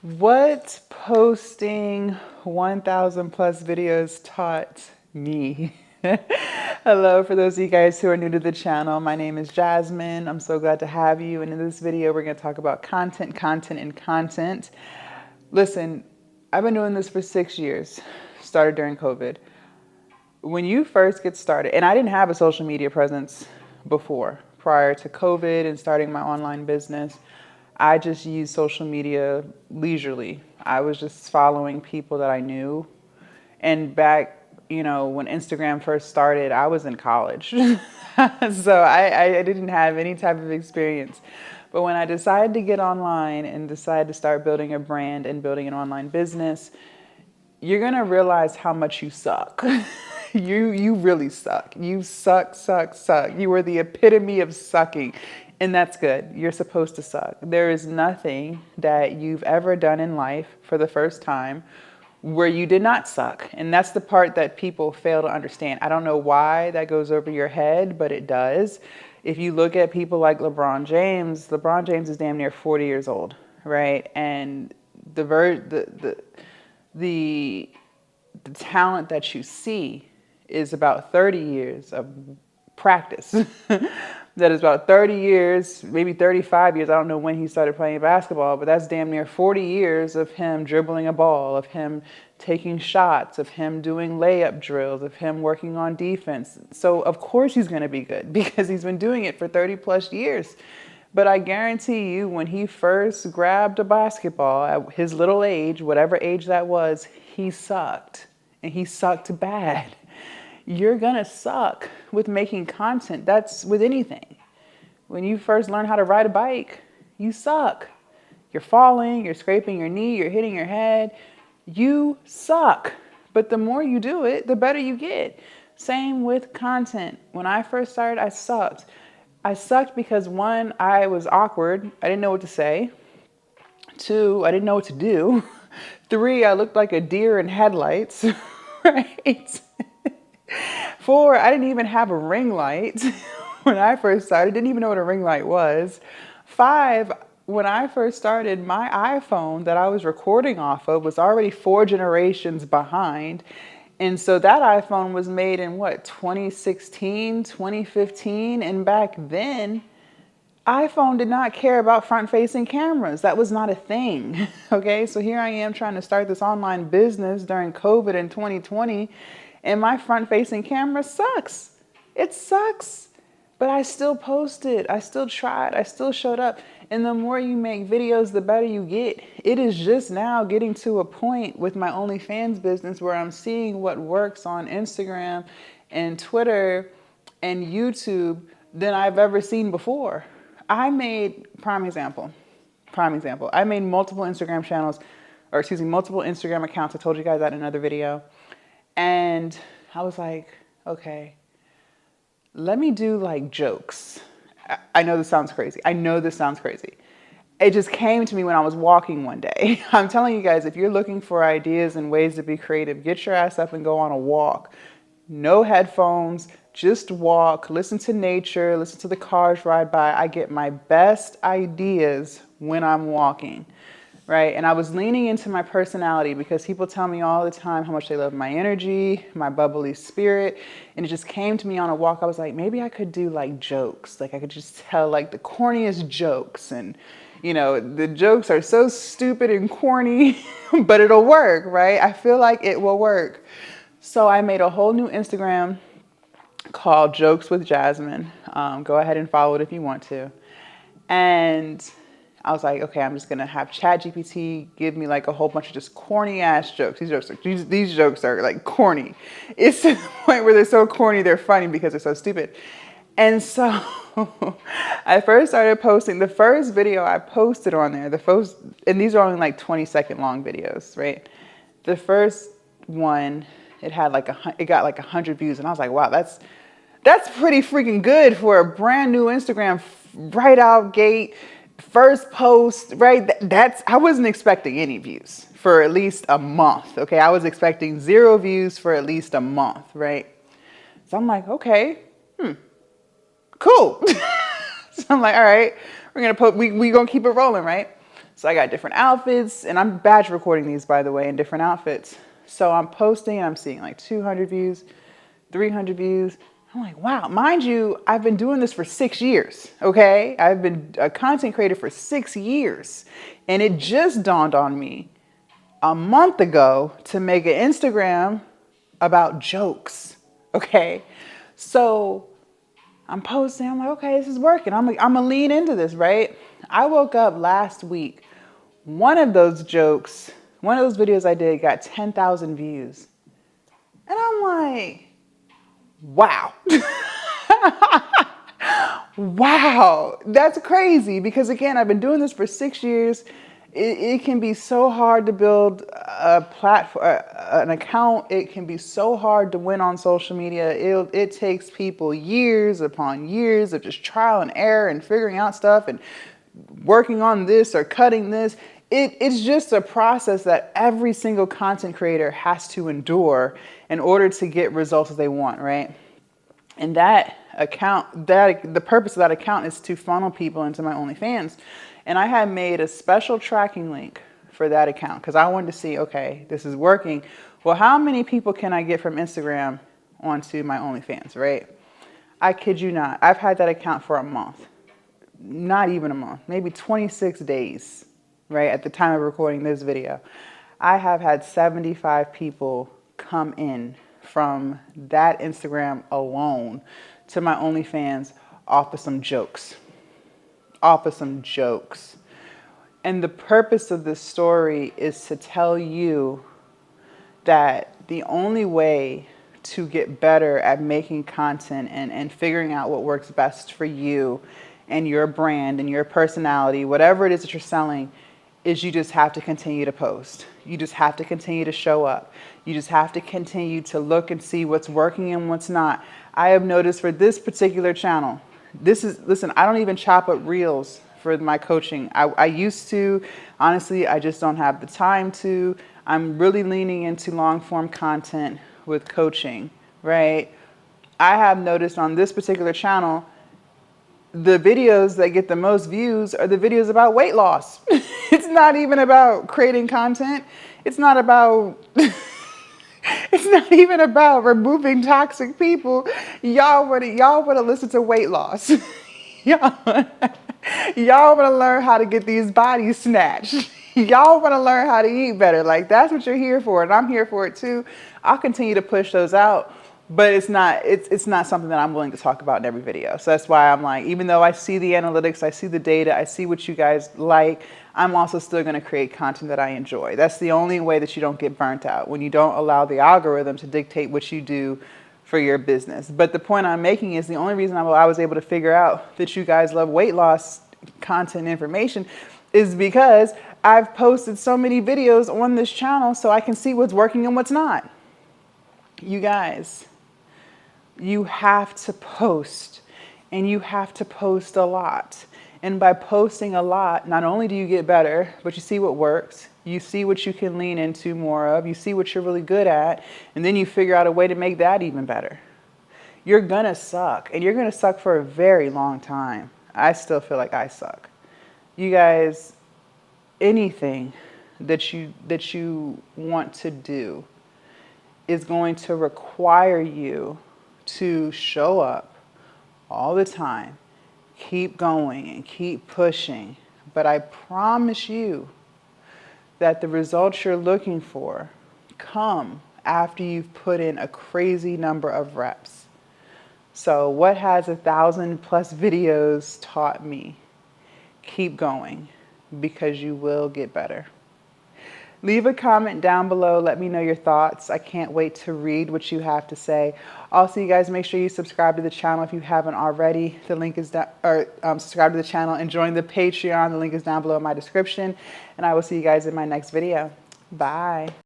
What posting 1,000 plus videos taught me? Hello, for those of you guys who are new to the channel, my name is Jasmine. I'm so glad to have you. And in this video, we're going to talk about content, and content. Listen, I've been doing this for 6 years, started during COVID. When you first get started, and I didn't have a social media presence before, prior to COVID and starting my online business, I just used social media leisurely. I was just following people that I knew. And back, when Instagram first started, I was in college. So I didn't have any type of experience. But when I decided to get online and decided to start building a brand and building an online business, you're gonna realize how much you suck. You really suck. You suck, suck, suck. You are the epitome of sucking. And that's good. You're supposed to suck. There is nothing that you've ever done in life for the first time where you did not suck. And that's the part that people fail to understand. I don't know why that goes over your head, but it does. If you look at people like LeBron James is damn near 40 years old, right? And the talent that you see is about 30 years of practice. That is about 30 years, maybe 35 years. I don't know when he started playing basketball, but that's damn near 40 years of him dribbling a ball, of him taking shots, of him doing layup drills, of him working on defense. So of course he's going to be good because he's been doing it for 30 plus years. But I guarantee you, when he first grabbed a basketball at his little age, whatever age that was, he sucked. And he sucked bad. You're gonna suck with making content. That's with anything. When you first learn how to ride a bike, you suck. You're falling, you're scraping your knee, you're hitting your head. You suck. But the more you do it, the better you get. Same with content. When I first started, I sucked. I sucked because one, I was awkward. I didn't know what to say. Two, I didn't know what to do. Three, I looked like a deer in headlights, right? Four, I didn't even have a ring light when I first started. Didn't even know what a ring light was. Five, when I first started, my iPhone that I was recording off of was already 4 generations behind. And so that iPhone was made in what, 2016, 2015? And back then, iPhone did not care about front-facing cameras. That was not a thing. Okay, so here I am trying to start this online business during COVID in 2020, and my front-facing camera sucks. It sucks. But I still posted. I still tried. I still showed up. And the more you make videos, the better you get. It is just now getting to a point with my OnlyFans business where I'm seeing what works on Instagram and Twitter and YouTube than I've ever seen before. I made, prime example, I made multiple Instagram channels, or excuse me, multiple Instagram accounts. I told you guys that in another video. And I was like, okay, let me do like jokes. I know this sounds crazy. It just came to me when I was walking one day. I'm telling you guys, if you're looking for ideas and ways to be creative, get your ass up and go on a walk. No headphones, just walk, listen to nature, listen to the cars ride by. I get my best ideas when I'm walking, right? And I was leaning into my personality because people tell me all the time how much they love my energy, my bubbly spirit. And it just came to me on a walk. I was like, maybe I could do like jokes. Like I could just tell like the corniest jokes. And, the jokes are so stupid and corny, but it'll work, right? I feel like it will work. So I made a whole new Instagram called Jokes with Jasmine. Go ahead and follow it if you want to. And I was like, okay, I'm just gonna have ChatGPT give me like a whole bunch of just corny ass jokes. These jokes are like corny. It's to the point where they're so corny, they're funny because they're so stupid. And so I first started posting. The first video I posted on there, and these are only like 20-second long videos, right? The first one, it got like 100 views, and I was like, wow, that's pretty freaking good for a brand new Instagram, right out gate, first post, right? I wasn't expecting any views for at least a month, okay? I was expecting 0 views for at least a month, right? So I'm like, okay, cool. So I'm like, all right, we're gonna we gonna keep it rolling, right? So I got different outfits, and I'm batch recording these, by the way, in different outfits. So I'm posting and I'm seeing like 200 views, 300 views. I'm like, wow, mind you, I've been doing this for 6 years, okay? I've been a content creator for 6 years. And it just dawned on me a month ago to make an Instagram about jokes, okay? So I'm posting, I'm like, okay, this is working. I'm gonna lean into this, right? I woke up last week. One of those jokes, one of those videos I did got 10,000 views. And I'm like, wow. Wow, that's crazy because again, I've been doing this for 6 years. It can be so hard to build a platform, an account. It can be so hard to win on social media. It takes people years upon years of just trial and error and figuring out stuff and working on this or cutting this. It's just a process that every single content creator has to endure in order to get results that they want, right? And that account, the purpose of that account is to funnel people into my OnlyFans. And I had made a special tracking link for that account because I wanted to see, okay, this is working. Well, how many people can I get from Instagram onto my OnlyFans, right? I kid you not. I've had that account for a month. Not even a month, maybe 26 days, right? At the time of recording this video. I have had 75 people come in from that Instagram alone to my OnlyFans off of some jokes. Off of some jokes. And the purpose of this story is to tell you that the only way to get better at making content and figuring out what works best for you and your brand and your personality, whatever it is that you're selling, is you just have to continue to post. You just have to continue to show up. You just have to continue to look and see what's working and what's not. I have noticed for this particular channel, listen, I don't even chop up reels for my coaching. I used to, honestly, I just don't have the time to. I'm really leaning into long form content with coaching, right? I have noticed on this particular channel, the videos that get the most views are the videos about weight loss. It's not even about creating content. It's not about, it's not even about removing toxic people. Y'all want to listen to weight loss. Y'all want to learn how to get these bodies snatched. Y'all want to learn how to eat better. Like that's what you're here for. And I'm here for it too. I'll continue to push those out. But it's not something that I'm willing to talk about in every video. So that's why I'm like, even though I see the analytics, I see the data, I see what you guys like, I'm also still going to create content that I enjoy. That's the only way that you don't get burnt out, when you don't allow the algorithm to dictate what you do for your business. But the point I'm making is the only reason I was able to figure out that you guys love weight loss content and information is because I've posted so many videos on this channel so I can see what's working and what's not. You guys, you have to post, and you have to post a lot. And by posting a lot, not only do you get better, but you see what works. You see what you can lean into more of. You see what you're really good at. And then you figure out a way to make that even better. You're gonna suck, and you're gonna suck for a very long time. I still feel like I suck. You guys, anything that you want to do is going to require you to show up all the time, keep going and keep pushing. But I promise you that the results you're looking for come after you've put in a crazy number of reps. So what has 1,000+ videos taught me? Keep going, because you will get better. Leave a comment down below. Let me know your thoughts. I can't wait to read what you have to say. Also, you guys, make sure you subscribe to the channel if you haven't already. The link is down, or subscribe to the channel and join the Patreon. The link is down below in my description. And I will see you guys in my next video. Bye.